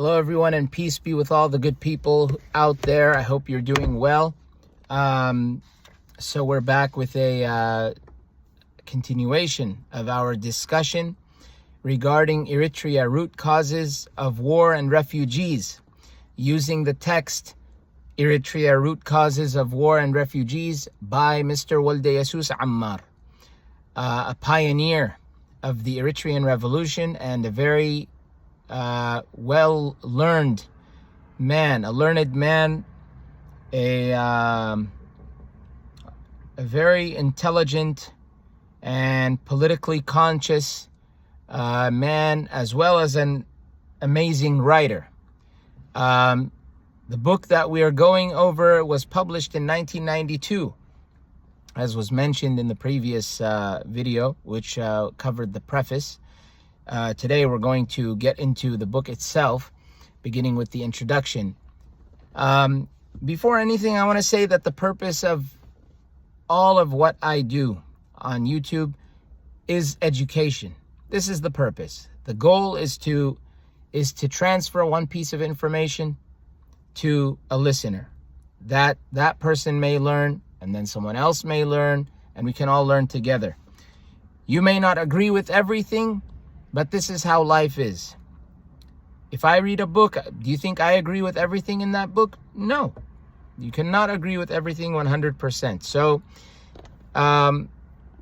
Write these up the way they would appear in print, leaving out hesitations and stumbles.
Hello, everyone, and peace be with all the good people out there. I hope you're doing well. So we're back with a continuation of our discussion regarding Eritrea, root causes of war and refugees, using the text Eritrea, root causes of war and refugees by Mr. Walde Jesus Ammar, a pioneer of the Eritrean Revolution and a very well-learned man, a learned man, a very intelligent and politically conscious man, as well as an amazing writer. The book that we are going over was published in 1992, as was mentioned in the previous video, which covered the preface. Today we're going to get into the book itself, beginning with the introduction. Before anything, I want to say that the purpose of all of what I do on YouTube is education. This is the purpose. The goal is to transfer one piece of information to a listener. That person may learn, and then someone else may learn, and we can all learn together. You may not agree with everything, but this is how life is. If I read a book, do you think I agree with everything in that book? No. You cannot agree with everything 100%. So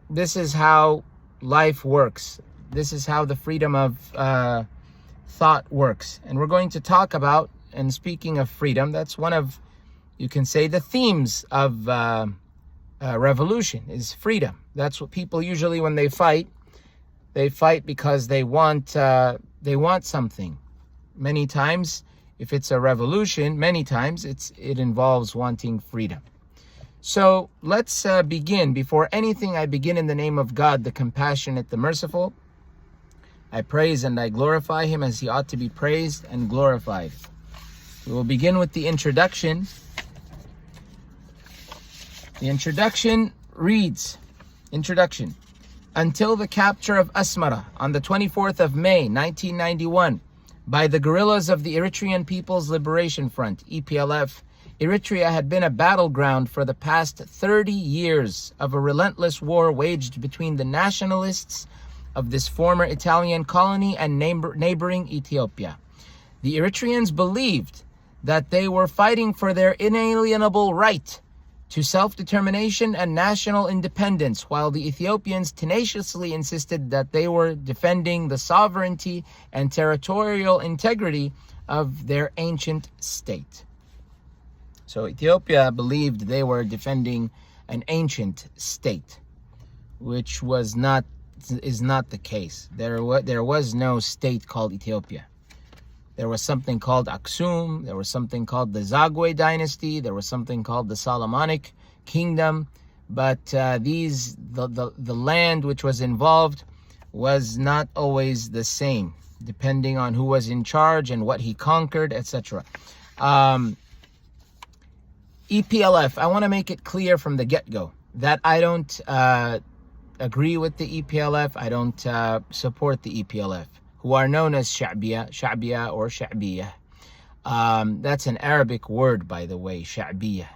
this is how life works. This is how the freedom of thought works. And we're going to talk about, and speaking of freedom, that's one of, you can say, the themes of revolution is freedom. That's what people usually, when they fight because they want something. Many times, if it's a revolution, many times it involves wanting freedom. So let's begin. Before anything, I begin in the name of God, the compassionate, the merciful. I praise and I glorify him as he ought to be praised and glorified. We will begin with the introduction. The introduction reads, Introduction. Until the capture of Asmara on the 24th of May, 1991, by the guerrillas of the Eritrean People's Liberation Front, EPLF, Eritrea had been a battleground for the past 30 years of a relentless war waged between the nationalists of this former Italian colony and neighboring Ethiopia. The Eritreans believed that they were fighting for their inalienable right to self-determination and national independence, while the Ethiopians tenaciously insisted that they were defending the sovereignty and territorial integrity of their ancient state. So Ethiopia believed they were defending an ancient state, which is not the case. There was no state called Ethiopia. There was something called Aksum. There was something called the Zagwe dynasty. There was something called the Solomonic kingdom. But the land which was involved was not always the same, depending on who was in charge and what he conquered, etc. EPLF, I want to make it clear from the get-go that I don't agree with the EPLF. I don't support the EPLF, who are known as Sha'biya or Sha'biya. That's an Arabic word, by the way, Sha'biya.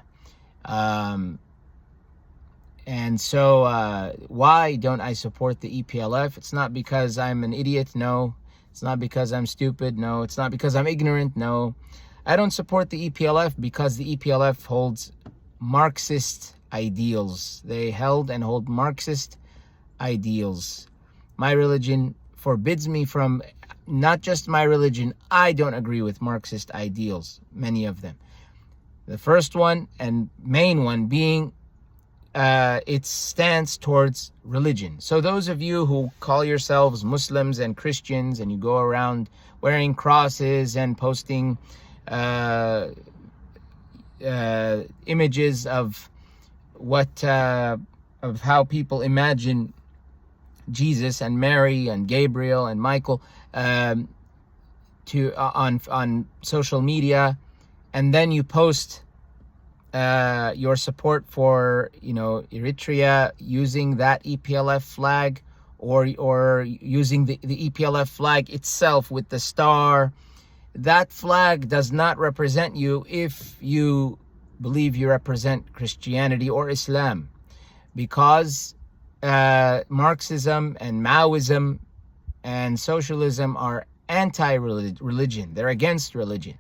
And so why don't I support the EPLF? It's not because I'm an idiot, no. It's not because I'm stupid, no. It's not because I'm ignorant, no. I don't support the EPLF because the EPLF holds Marxist ideals. They held and hold Marxist ideals. My religion forbids me from, not just my religion, I don't agree with Marxist ideals, many of them. The first one and main one being its stance towards religion. So those of you who call yourselves Muslims and Christians and you go around wearing crosses and posting images of of how people imagine Jesus and Mary and Gabriel and Michael on social media, and then you post your support for Eritrea using that EPLF flag, or using the EPLF flag itself with the star that flag does not represent you if you believe you represent Christianity or Islam, because Marxism and Maoism and socialism are anti-religion. They're against religion.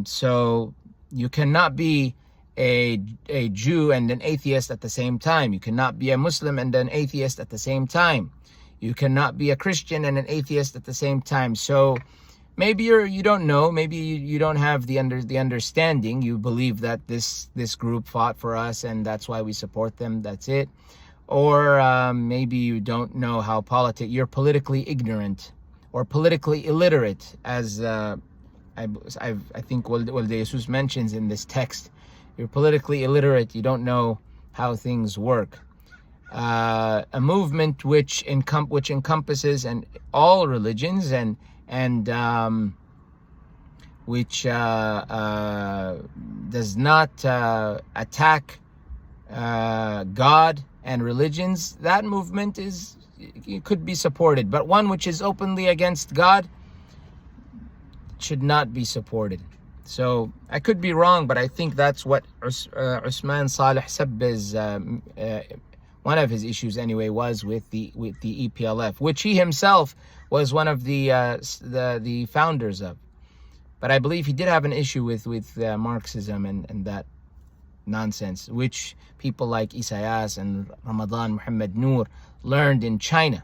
So you cannot be a Jew and an atheist at the same time. You cannot be a Muslim and an atheist at the same time. You cannot be a Christian and an atheist at the same time. So maybe you don't know. Maybe you don't have the understanding. You believe that this group fought for us and that's why we support them. That's it. Or maybe you don't know how you're politically ignorant or politically illiterate, as I think Walde Jesus mentions in this text. You're politically illiterate. You don't know how things work. A movement which encompasses all religions and which does not attack God and religions, that movement could be supported. But one which is openly against God should not be supported. So I could be wrong, but I think that's what Usman Saleh Sabba's one of his issues anyway was with the EPLF, which he himself was one of the founders of. But I believe he did have an issue with Marxism and that nonsense, which people like Isaias and Ramadan Muhammad Noor learned in China.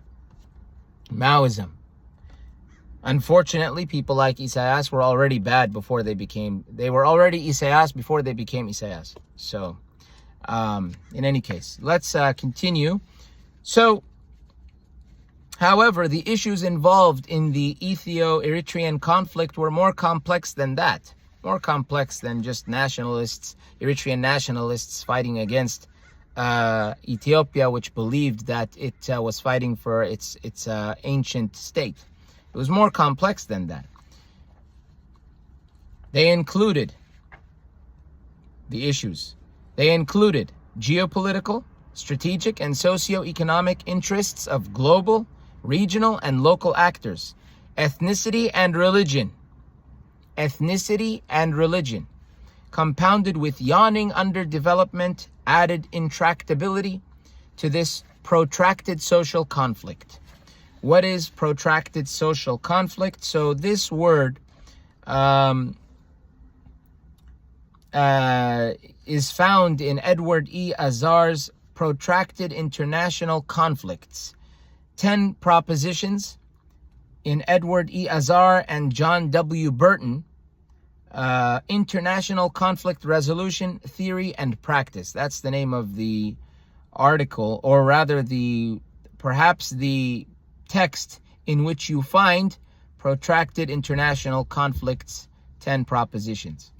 Maoism. Unfortunately, people like Isaias were already bad before they were already Isaias before they became Isaias. So, in any case, let's continue. So, however, the issues involved in the Ethio-Eritrean conflict were more complex than that. More complex than just nationalists, Eritrean nationalists fighting against Ethiopia, which believed that it was fighting for its ancient state. It was more complex than that. They included the issues. They included geopolitical, strategic, and socio-economic interests of global, regional, and local actors, ethnicity and religion, compounded with yawning underdevelopment, added intractability to this protracted social conflict. What is protracted social conflict? So this word is found in Edward E. Azar's Protracted International Conflicts, 10 propositions in Edward E. Azar and John W. Burton, International Conflict Resolution Theory and Practice. That's the name of the article, or rather perhaps the text in which you find Protracted International Conflicts, 10 propositions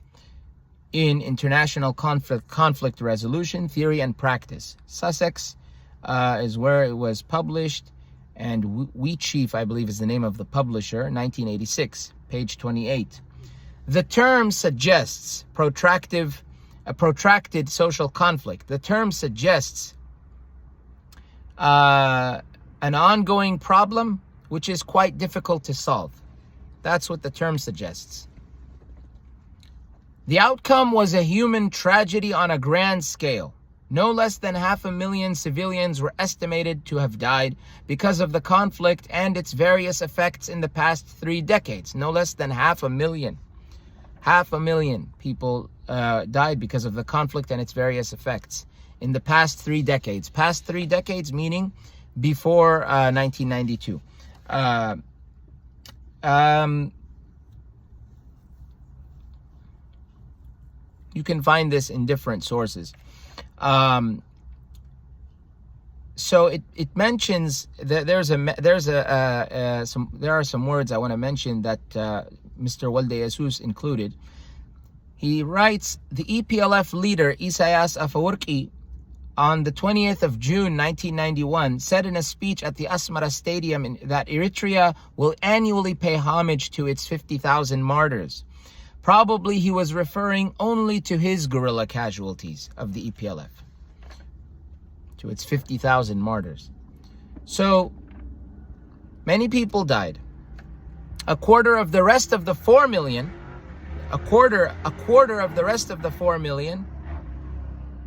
in International Conflict Resolution Theory and Practice. Sussex is where it was published, and Wheatsheaf, I believe, is the name of the publisher, 1986, page 28. The term suggests a protracted social conflict. The term suggests an ongoing problem which is quite difficult to solve. That's what the term suggests. The outcome was a human tragedy on a grand scale. No less than 500,000 civilians were estimated to have died because of the conflict and its various effects in the past 3 decades. No less than 500,000. 500,000 people died because of the conflict and its various effects in the past 3 decades. Past 3 decades meaning before 1992. You can find this in different sources. So it mentions that there are some words I want to mention that Mr. Walde Jesus included. He writes, the EPLF leader Isaias Afewerki on the 20th of June 1991 said in a speech at the Asmara Stadium that Eritrea will annually pay homage to its 50,000 martyrs. Probably he was referring only to his guerrilla casualties of the EPLF, to its 50,000 martyrs. So many people died. a quarter of the rest of the 4 million, a quarter of the rest of the 4 million,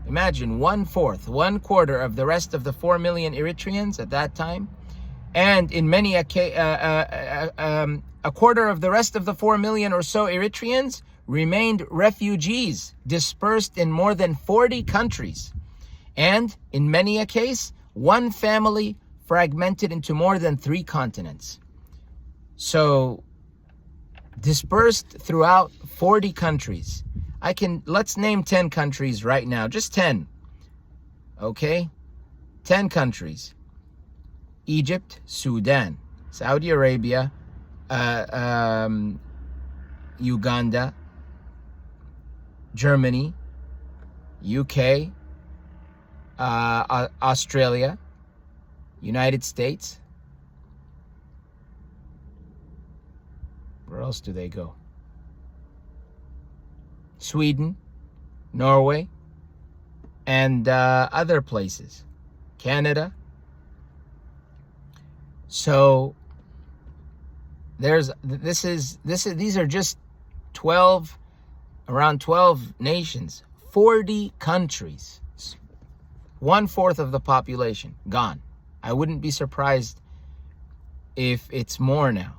imagine one quarter of the rest of the 4 million Eritreans at that time, and in many a quarter of the rest of the 4 million or so Eritreans remained refugees dispersed in more than 40 countries, and in many a case, one family fragmented into more than 3 continents. So, dispersed throughout 40 countries. Let's name 10 countries right now, just 10. Okay? 10 countries. Egypt, Sudan, Saudi Arabia, Uganda, Germany, UK, Australia, United States. Where else do they go? Sweden, Norway, and other places. Canada. So these are just around 12 nations, 40 countries. 1/4 of the population gone. I wouldn't be surprised if it's more now.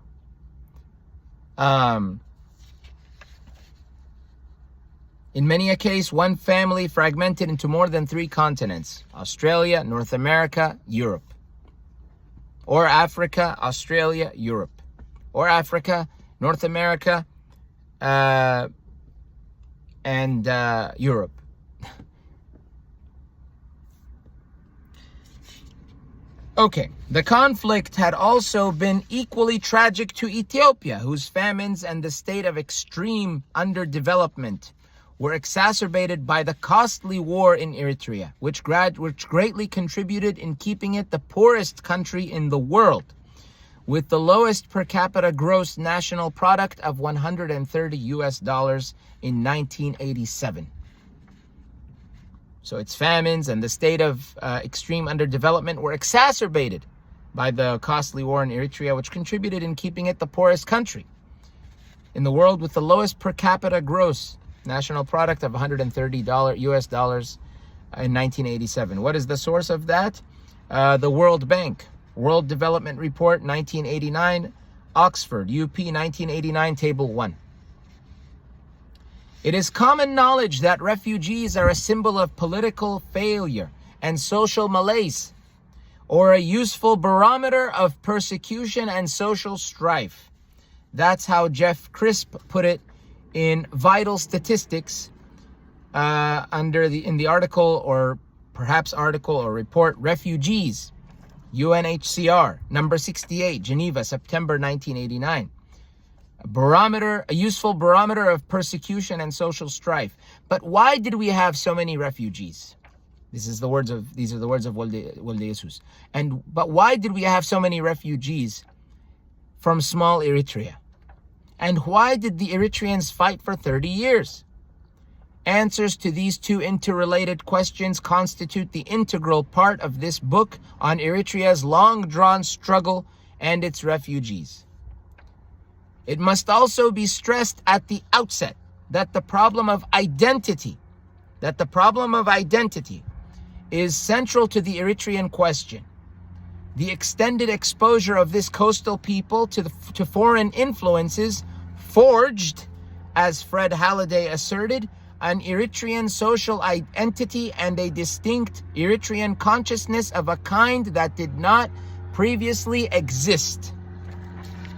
In many a case, one family fragmented into more than 3 continents: Australia, North America, Europe. Or Africa, Australia, Europe. Or Africa, North America, and Europe. Okay, the conflict had also been equally tragic to Ethiopia, whose famines and the state of extreme underdevelopment were exacerbated by the costly war in Eritrea, which greatly contributed in keeping it the poorest country in the world, with the lowest per capita gross national product of $130 in 1987. So its famines and the state of extreme underdevelopment were exacerbated by the costly war in Eritrea, which contributed in keeping it the poorest country in the world with the lowest per capita gross national product of $130 in 1987. What is the source of that? The World Bank, World Development Report 1989, Oxford, UP 1989, Table 1. It is common knowledge that refugees are a symbol of political failure and social malaise, or a useful barometer of persecution and social strife. That's how Jeff Crisp put it in Vital Statistics in the article or report Refugees, UNHCR, number 68, Geneva, September 1989. A useful barometer of persecution and social strife. But why did we have so many refugees? These are the words of Wolde Jesus. But why did we have so many refugees from small Eritrea? And why did the Eritreans fight for 30 years? Answers to these two interrelated questions constitute the integral part of this book on Eritrea's long-drawn struggle and its refugees. It must also be stressed at the outset that the problem of identity is central to the Eritrean question. The extended exposure of this coastal people to foreign influences forged, as Fred Halliday asserted, an Eritrean social identity and a distinct Eritrean consciousness of a kind that did not previously exist.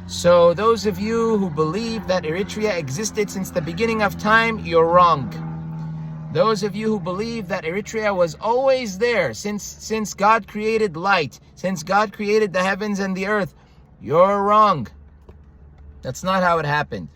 So those of you who believe that Eritrea existed since the beginning of time, you're wrong. Those of you who believe that Eritrea was always there since God created light, since God created the heavens and the earth, you're wrong. That's not how it happened.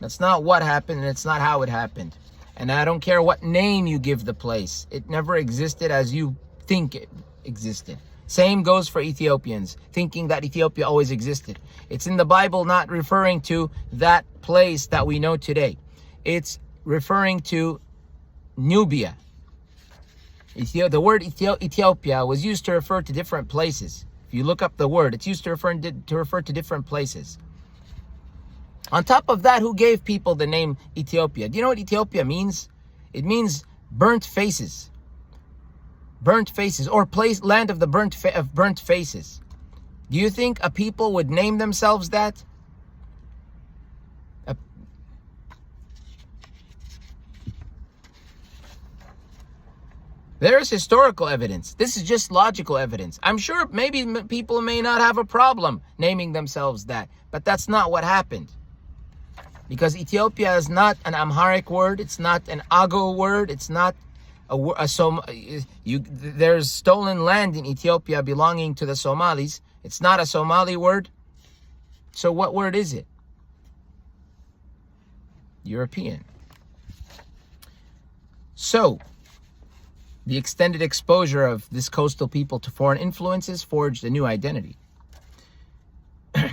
That's not what happened, and it's not how it happened. And I don't care what name you give the place. It never existed as you think it existed. Same goes for Ethiopians, thinking that Ethiopia always existed. It's in the Bible, not referring to that place that we know today. It's referring to Nubia. The word Ethiopia was used to refer to different places. If you look up the word, it's used to refer to different places. On top of that, who gave people the name Ethiopia? Do you know what Ethiopia means? It means burnt faces. Burnt faces, or place, land of the burnt faces. Do you think a people would name themselves that? There's historical evidence. This is just logical evidence. I'm sure maybe people may not have a problem naming themselves that, but that's not what happened. Because Ethiopia is not an Amharic word. It's not an Ago word. It's not there's stolen land in Ethiopia belonging to the Somalis. It's not a Somali word. So what word is it? European. So, the extended exposure of this coastal people to foreign influences forged a new identity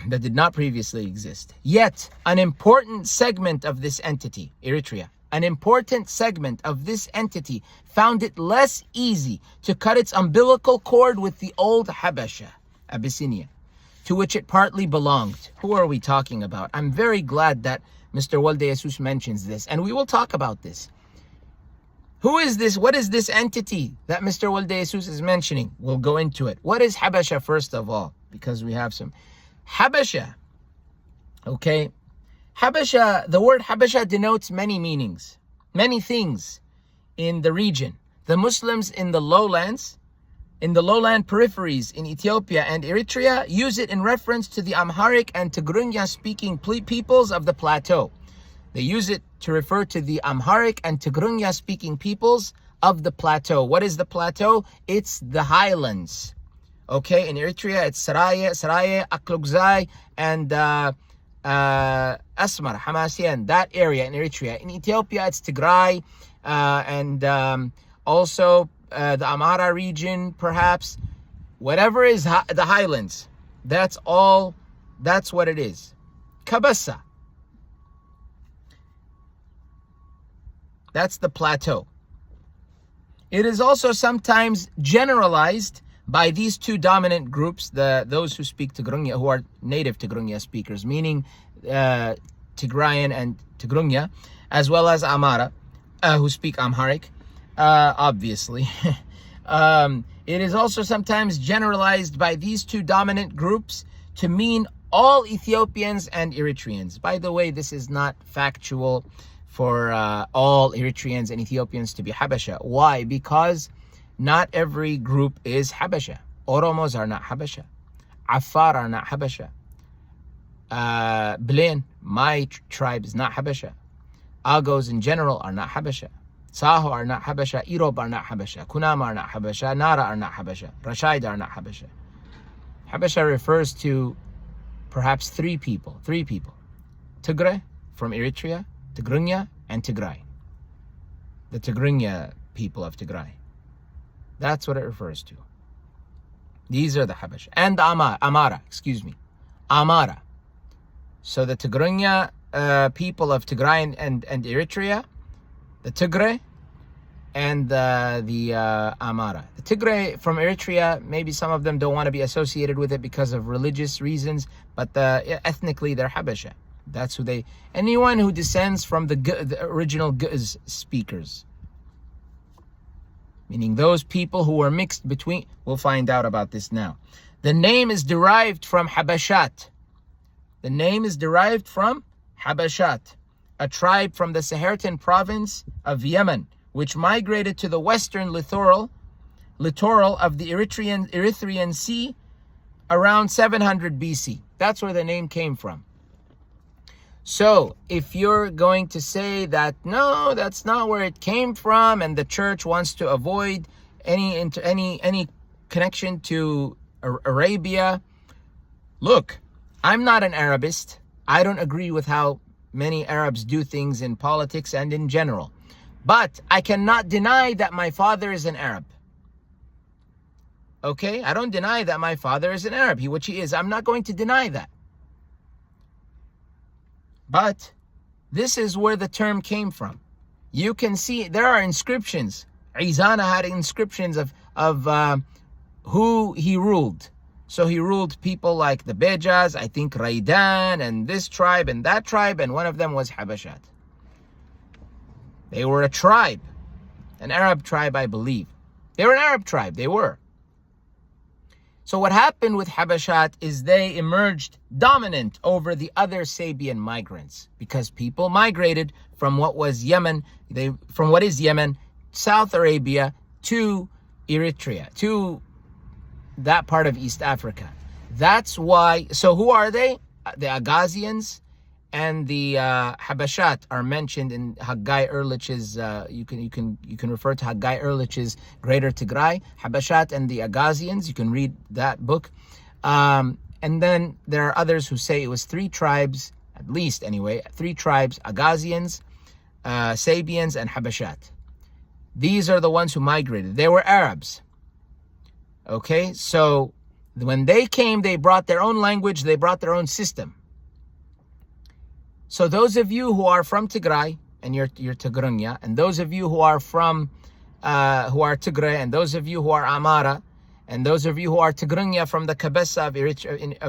that did not previously exist. Yet, an important segment of this entity, Eritrea, an important segment of this entity found it less easy to cut its umbilical cord with the old Habasha, Abyssinia, to which it partly belonged. Who are we talking about? I'm very glad that Mr. Walde Jesus mentions this, and we will talk about this. Who is this? What is this entity that Mr. Walde Jesus is mentioning? We'll go into it. What is Habasha first of all? Because we have some. Habasha, okay? Habasha, the word Habasha denotes many meanings, many things in the region. The Muslims in the lowlands, in the lowland peripheries in Ethiopia and Eritrea use it in reference to the Amharic and Tigrinya speaking peoples of the plateau. They use it to refer to the Amharic and Tigrinya speaking peoples of the plateau. What is the plateau? It's the highlands. Okay, in Eritrea, it's Saraye, Aklugzai, and Asmar, Hamasien, that area in Eritrea. In Ethiopia, it's Tigray, and also the Amhara region, perhaps. Whatever is the highlands, that's all, that's what it is. Kabasa. That's the plateau. It is also sometimes generalized by these two dominant groups, those who speak Tigrinya, who are native Tigrinya speakers, meaning Tigrayan and Tigrinya, as well as Amara, who speak Amharic, obviously. It is also sometimes generalized by these two dominant groups to mean all Ethiopians and Eritreans. By the way, this is not factual for all Eritreans and Ethiopians to be Habasha. Why? Because not every group is Habasha. Oromos are not Habasha. Afar are not Habasha. Blain, my tribe, is not Habasha. Agos in general are not Habasha. Saho are not Habasha. Irob are not Habasha. Kunama are not Habasha. Nara are not Habasha. Rashaid are not Habasha. Habasha refers to perhaps three people. Tigray from Eritrea, Tigrinya, and Tigray. The Tigrinya people of Tigray. That's what it refers to. These are the Habasha. And the Amara. Amara. So the Tigrinya people of Tigray and Eritrea, the Tigray, and the Amara. The Tigray from Eritrea, maybe some of them don't want to be associated with it because of religious reasons, but ethnically they're Habasha. That's who they, anyone who descends from the original Guz speakers. Meaning those people who were mixed between, we'll find out about this now. The name is derived from Habashat. The name is derived from Habashat, a tribe from the Sahartan province of Yemen, which migrated to the western littoral of the Erythraean Sea around 700 BC. That's where the name came from. So, if you're going to say that, no, that's not where it came from, and the church wants to avoid any connection to Arabia, look, I'm not an Arabist. I don't agree with how many Arabs do things in politics and in general. But I cannot deny that my father is an Arab. Okay? I don't deny that my father is an Arab, which he is. I'm not going to deny that. But this is where the term came from. You can see there are inscriptions. Izana had inscriptions of who he ruled. So he ruled people like the Bejas, I think Raidan, and this tribe and that tribe, and one of them was Habashat. They were a tribe, an Arab tribe, I believe. They were an Arab tribe, they were. So what happened with Habashat is they emerged dominant over the other Sabian migrants because people migrated from what was Yemen, from what is Yemen, South Arabia to Eritrea, to that part of East Africa. That's why. So who are they? The Agazians and the Habashat are mentioned in Haggai Erlich's. You can refer to Haggai Erlich's Greater Tigray. Habashat and the Agazians. You can read that book. And then there are others who say it was three tribes, at least anyway, three tribes: Agazians, Sabians, and Habashat. These are the ones who migrated. They were Arabs. Okay, so when they came, they brought their own language, they brought their own system. So those of you who are from Tigray, and you're Tigrinya, and those of you who are from, who are Tigray, and those of you who are Amara, and those of you who are Tigrinya from the Kabesa of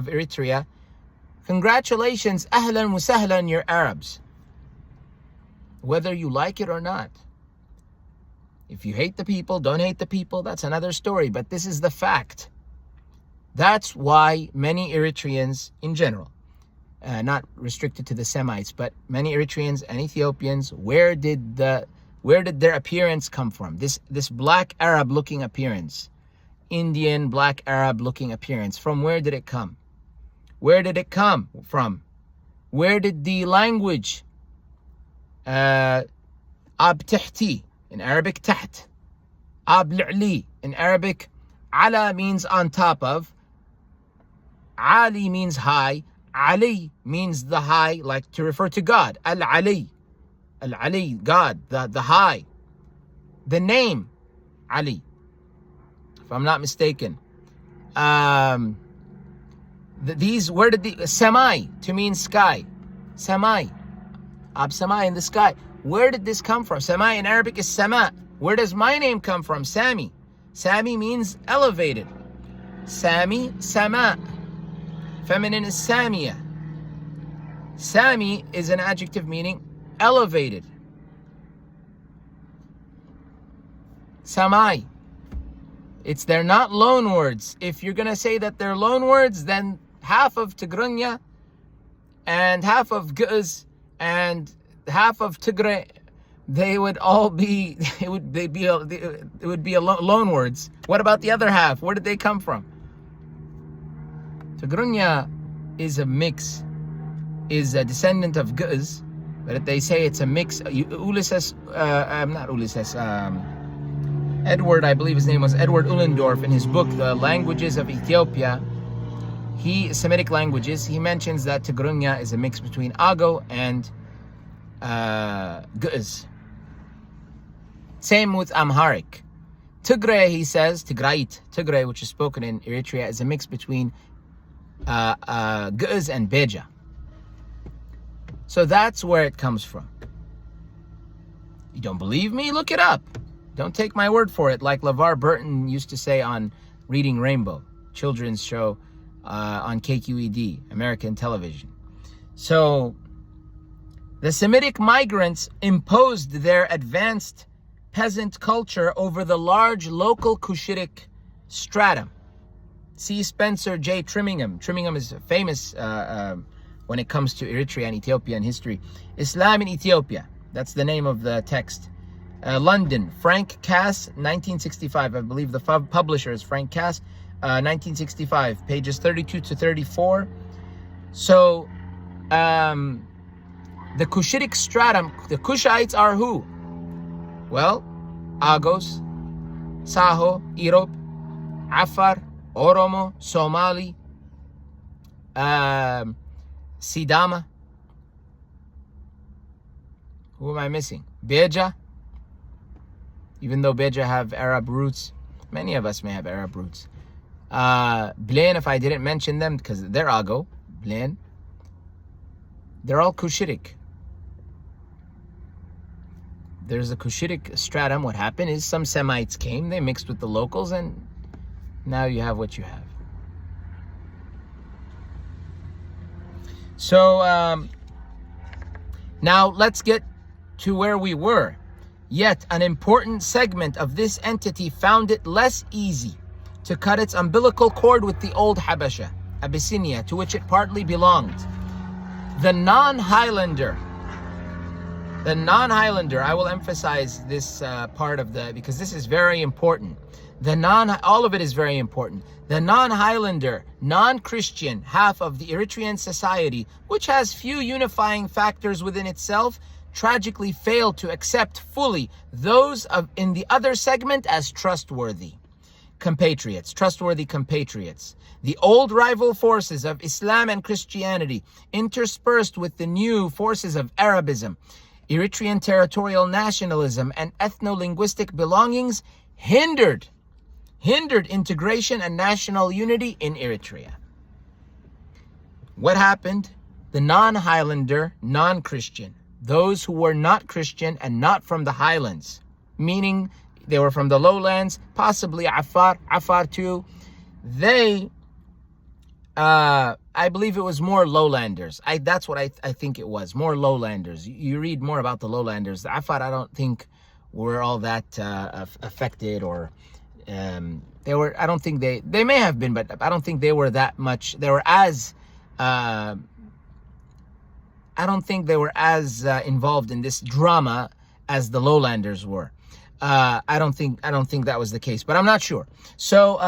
Eritrea, congratulations, ahlan wa sahlan, you're Arabs. Whether you like it or not. If you hate the people, don't hate the people, that's another story. But this is the fact. That's why many Eritreans in general, not restricted to the Semites, but many Eritreans and Ethiopians, where did their appearance come from? This black Arab looking appearance, Indian black Arab looking appearance, from where did it come? Where did it come from? Where did the language Abtihti, in Arabic, taht. Abli, in Arabic, ala means on top of. Ali means high. Ali means the high, like to refer to God. Al-Ali. Al-Ali, God, the high. The name, Ali, if I'm not mistaken. Where did the, Samai, to mean sky. Samai. Ab Samai, in the sky. Where did this come from? Samai in Arabic is Sama. Where does my name come from? Sami. Sami means elevated. Sami, Sama. Feminine is Samia. Sami is an adjective meaning elevated. Samai. They're not loan words. If you're going to say that they're loan words, then half of Tigrinya and half of Guz and half of Tigray, they would all be, it would be loan words. What about the other half? Where did they come from? Tigrinya is a mix, is a descendant of Guz, but they say it's a mix. Edward, I believe his name was Edward Ullendorf, in his book, The Languages of Ethiopia, Semitic languages, he mentions that Tigrinya is a mix between Ago and Guz. Same with Amharic. Tigray, he says, Tigray, which is spoken in Eritrea, is a mix between Guz and Beja. So that's where it comes from. You don't believe me? Look it up. Don't take my word for it, like LeVar Burton used to say on Reading Rainbow, children's show on KQED, American television. So the Semitic migrants imposed their advanced peasant culture over the large local Cushitic stratum. See Spencer J. Trimmingham. Trimmingham is famous when it comes to Eritrea and Ethiopian history. Islam in Ethiopia, that's the name of the text. London, Frank Cass, 1965. I believe the publisher is Frank Cass, 1965, pages 32 to 34. So, the Cushitic stratum, the Cushites are who? Well, Agos, Saho, Irop, Afar, Oromo, Somali, Sidama. Who am I missing? Beja. Even though Beja have Arab roots, many of us may have Arab roots. Blaine, if I didn't mention them, because they're Ago, Blaine. They're all Cushitic. There's a Cushitic stratum. What happened is some Semites came, they mixed with the locals, and now you have what you have. So now let's get to where we were. Yet an important segment of this entity found it less easy to cut its umbilical cord with the old Habasha, Abyssinia, to which it partly belonged. The non-Highlander, I will emphasize this part of because this is very important. All of it is very important. The non-Highlander, non-Christian half of the Eritrean society, which has few unifying factors within itself, tragically failed to accept fully those in the other segment as trustworthy compatriots. The old rival forces of Islam and Christianity, interspersed with the new forces of Arabism, Eritrean territorial nationalism, and ethno-linguistic belongings, hindered integration and national unity in Eritrea. What happened? The non-Highlander, non-Christian, those who were not Christian and not from the highlands, meaning they were from the lowlands, possibly Afar too, they, I believe it was more lowlanders. That's what I think it was, more lowlanders. You read more about the lowlanders. The Afar, I don't think were all that affected, or they were, I don't think they may have been, but I don't think they were that much, they were as, I don't think they were as involved in this drama as the lowlanders were. I don't think that was the case, but I'm not sure. So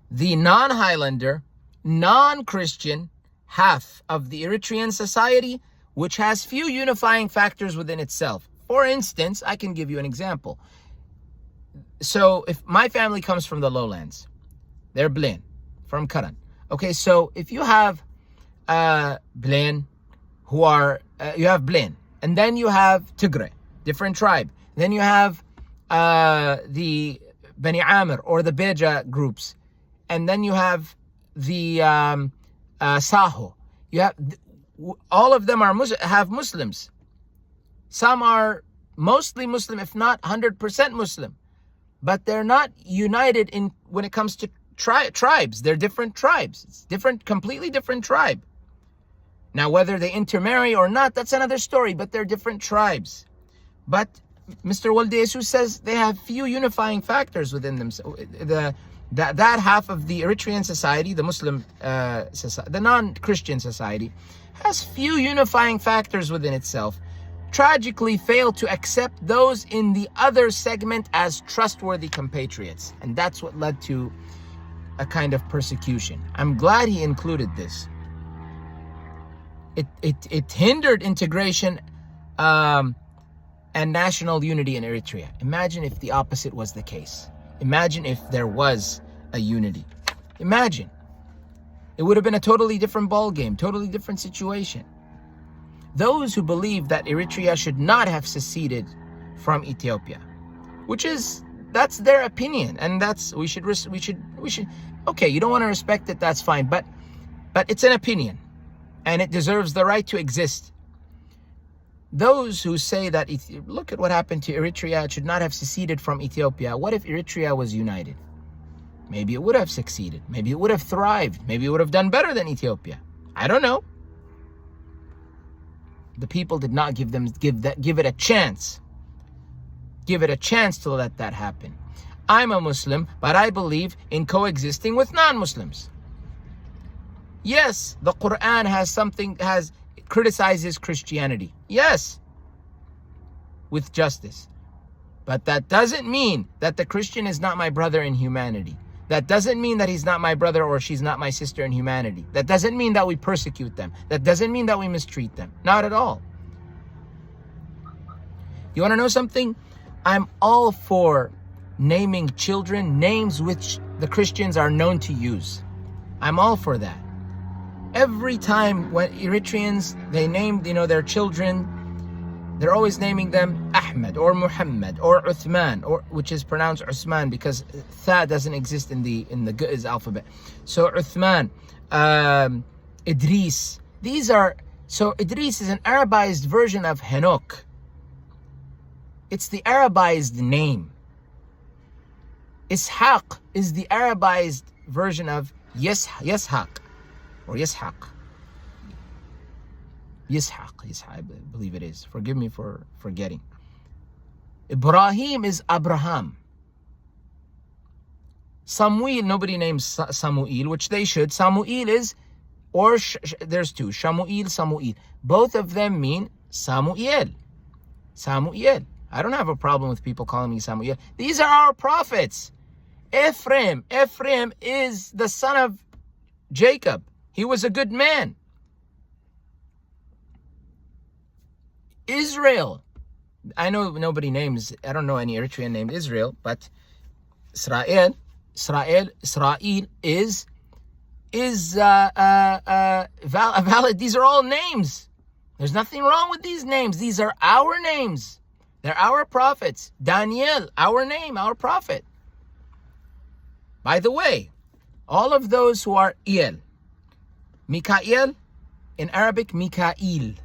the non-Highlander, non-Christian half of the Eritrean society, which has few unifying factors within itself. For instance, I can give you an example. So if my family comes from the lowlands, they're Blaine, from Karan. Okay, so if you have Blaine, who are, you have Blaine, and then you have Tigray, different tribe. Then you have the Bani Amir or the Beja groups, and then you have the Saho. You have all of them have Muslims. Some are mostly Muslim, if not 100% Muslim, but they're not united in when it comes to tribes. They're different tribes. It's different, completely different tribe. Now, whether they intermarry or not, that's another story, but they're different tribes. But Mr. Waldesu says they have few unifying factors within themselves. That half of the Eritrean society, the Muslim society, the non-Christian society, has few unifying factors within itself, tragically failed to accept those in the other segment as trustworthy compatriots. And that's what led to a kind of persecution. I'm glad he included this. It hindered integration and national unity in Eritrea. Imagine if the opposite was the case. Imagine if there was a unity. Imagine. It would have been a totally different ball game, totally different situation. Those who believe that Eritrea should not have seceded from Ethiopia, that's their opinion, and we should. Okay, you don't want to respect it, that's fine, but it's an opinion, and it deserves the right to exist. Those who say that, look at what happened to Eritrea, it should not have seceded from Ethiopia. What if Eritrea was united? Maybe it would have succeeded. Maybe it would have thrived. Maybe it would have done better than Ethiopia. I don't know. The people did not give it a chance. Give it a chance to let that happen. I'm a Muslim, but I believe in coexisting with non-Muslims. Yes, the Quran criticizes Christianity. Yes, with justice. But that doesn't mean that the Christian is not my brother in humanity. That doesn't mean that he's not my brother or she's not my sister in humanity. That doesn't mean that we persecute them. That doesn't mean that we mistreat them. Not at all. You want to know something? I'm all for naming children names which the Christians are known to use. I'm all for that. Every time when Eritreans, they name, their children, they're always naming them Ahmed or Muhammad or Uthman, which is pronounced Usman because Tha doesn't exist in the Ge'ez alphabet. So Uthman, Idris. So Idris is an Arabized version of Henok. It's the Arabized name. Ishaq is the Arabized version of Yishaq or Yishaq. Yishaq, I believe it is. Forgive me for forgetting. Ibrahim is Abraham. Samuel, nobody names Samuel, which they should. Samuel is, or there's two, Shamuel, Samuel. Both of them mean Samuel. Samuel. I don't have a problem with people calling me Samuel. These are our prophets. Ephraim is the son of Jacob. He was a good man. Israel. I know nobody names, I don't know any Eritrean named Israel, but Israel is valid. These are all names. There's nothing wrong with these names. These are our names. They're our prophets. Daniel, our name, our prophet. By the way, all of those who are Il, Mikael, in Arabic, Mikael,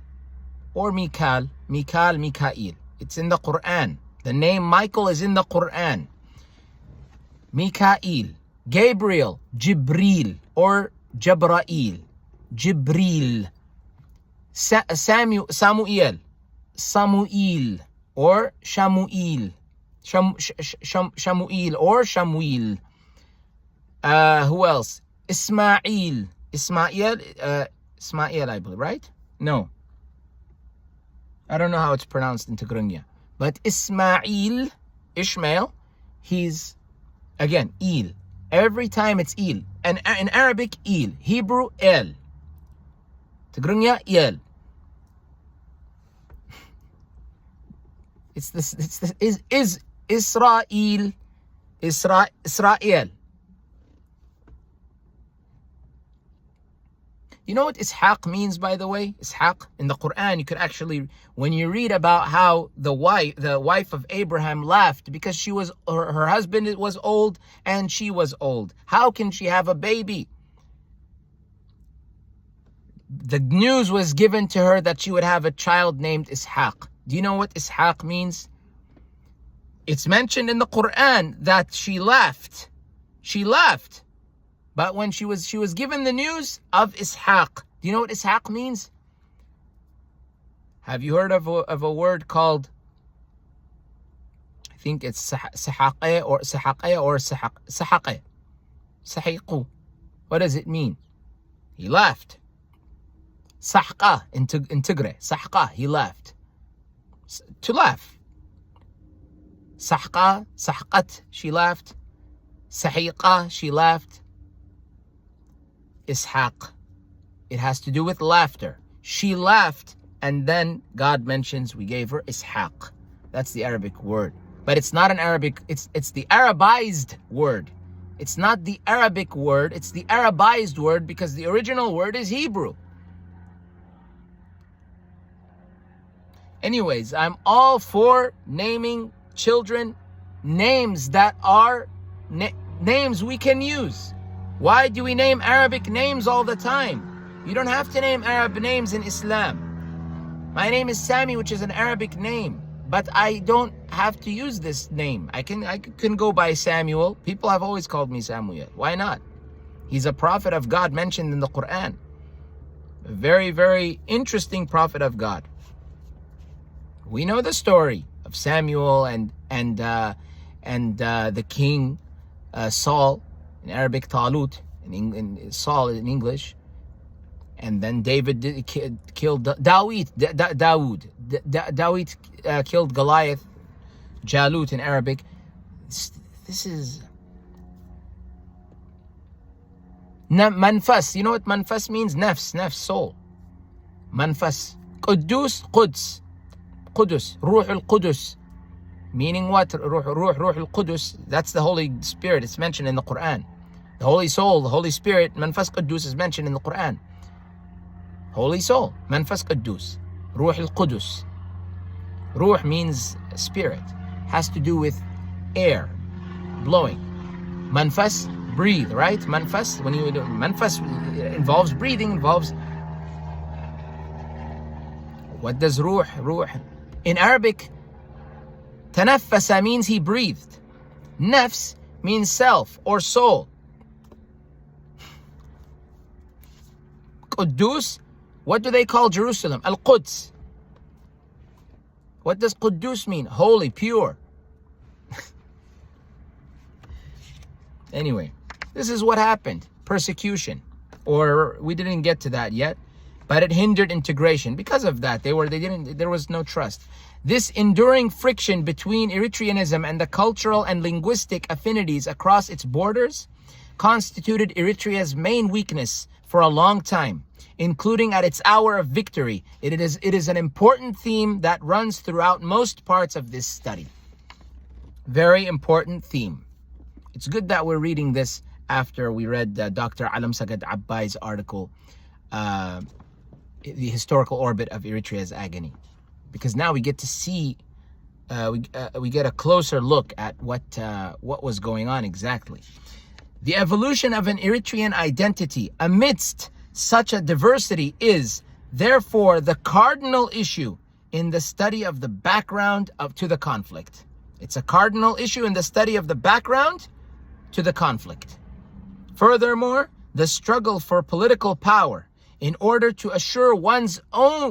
or Mikal, Mikael. It's in the Quran. The name Michael is in the Quran. Mikael. Gabriel, Jibril, or Jabrail. Jibril. Samuel, Samuel, or Shamuel. Shamuel, or Shamuel. Who else? Ismail, I believe, right? No. I don't know how it's pronounced in Tigrinya. But Ishmael, he's, again, Il. Every time it's Il. And in Arabic, Il. Hebrew, El. Tigrinya, El. It's Israel. You know what Ishaq means, by the way? Ishaq, in the Quran, you could actually, when you read about how the wife of Abraham left because her husband was old and she was old. How can she have a baby? The news was given to her that she would have a child named Ishaq. Do you know what Ishaq means? It's mentioned in the Quran that she left. She left. But when she was given the news of Ishaq. Do you know what Ishaq means? Have you heard of a word called, I think it's Sahaqe or Sahaqe. Sahiqu. What does it mean? He left. Sahqa in Tigray. Sahqa, he left. To laugh. Sahqa, Sahqat, she left. Sahiqa, she left. Ishaq. It has to do with laughter. She laughed, and then God mentions we gave her Ishaq. That's the Arabic word. But it's not an Arabic, it's the Arabized word. It's not the Arabic word, it's the Arabized word because the original word is Hebrew. Anyways, I'm all for naming children names that are names we can use. Why do we name Arabic names all the time? You don't have to name Arab names in Islam. My name is Sami, which is an Arabic name, but I don't have to use this name. I can go by Samuel. People have always called me Samuel. Why not? He's a prophet of God mentioned in the Quran. A very, very interesting prophet of God. We know the story of Samuel and the king Saul, in Arabic Talut, in Saul in English, and then David killed Dawood killed Goliath, Jalut in Arabic. This is Manfas. You know what Manfas means? Nafs, soul. Manfas. Quddus, Ruh al-Qudus. Meaning what? Ruh al-Qudus. That's the Holy Spirit. It's mentioned in the Quran. The Holy Soul, the Holy Spirit, Manfas Quddus is mentioned in the Quran. Holy Soul, Manfas Quddus, Ruh al-Qudus. Ruh means spirit. Has to do with air, blowing. Manfas, breathe, right? Manfas, when you do Manfas, involves breathing, involves. What does Ruh? In Arabic, Tanaffasa means he breathed. Nafs means self or soul. Quddus What do they call Jerusalem? Al-Quds. What does Quddus mean? Holy, pure. Anyway, this is what happened. Persecution. Or we didn't get to that yet, but it hindered integration. Because of that, there was no trust. This enduring friction between Eritreanism and the cultural and linguistic affinities across its borders constituted Eritrea's main weakness for a long time, including at its hour of victory. It is an important theme that runs throughout most parts of this study. Very important theme. It's good that we're reading this after we read Dr. Alam Sagad Abbai's article, The Historical Orbit of Eritrea's Agony. Because now we get to see, we get a closer look at what was going on exactly. The evolution of an Eritrean identity amidst such a diversity is, therefore, the cardinal issue in the study of the background to the conflict. It's a cardinal issue in the study of the background to the conflict. Furthermore, the struggle for political power in order to assure one's own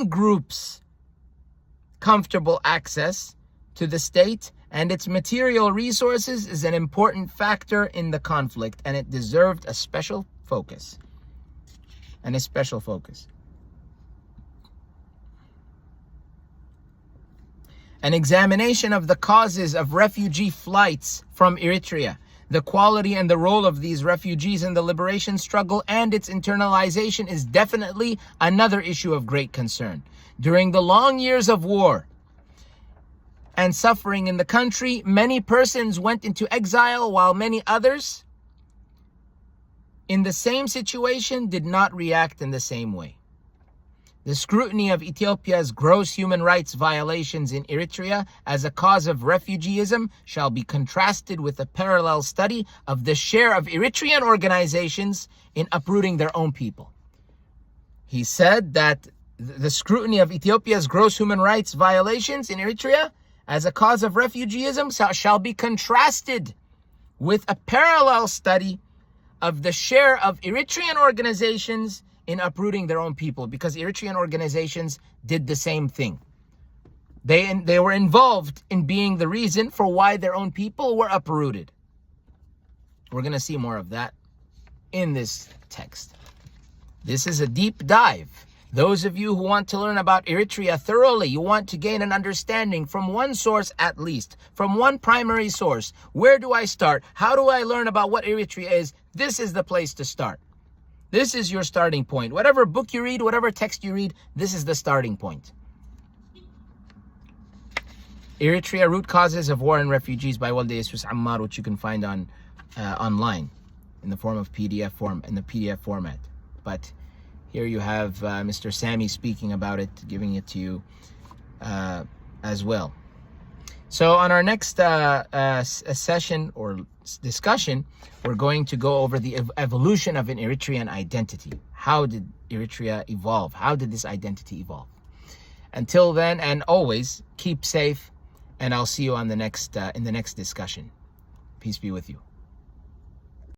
group's comfortable access to the state and its material resources is an important factor in the conflict, and it deserved a special focus. An examination of the causes of refugee flights from Eritrea, the quality and the role of these refugees in the liberation struggle, and its internalization is definitely another issue of great concern. During the long years of war and suffering in the country, many persons went into exile, while many others in the same situation did not react in the same way. The scrutiny of Ethiopia's gross human rights violations in Eritrea as a cause of refugeeism shall be contrasted with a parallel study of the share of Eritrean organizations in uprooting their own people. He said that the scrutiny of Ethiopia's gross human rights violations in Eritrea as a cause of refugeeism shall be contrasted with a parallel study of the share of Eritrean organizations in uprooting their own people, because Eritrean organizations did the same thing. They were involved in being the reason for why their own people were uprooted. We're going to see more of that in this text. This is a deep dive. Those of you who want to learn about Eritrea thoroughly, you want to gain an understanding from one source at least, from one primary source. Where do I start? How do I learn about what Eritrea is? This is the place to start. This is your starting point. Whatever book you read, whatever text you read, this is the starting point. Eritrea, Root Causes of War and Refugees by Walde Jesus Ammar, which you can find on online in the form of PDF form, in the PDF format. But here you have Mr. Sammy speaking about it, giving it to you as well. So on our next session or discussion, we're going to go over the evolution of an Eritrean identity. How did Eritrea evolve? How did this identity evolve? Until then, and always, keep safe, and I'll see you on the next in the next discussion. Peace be with you.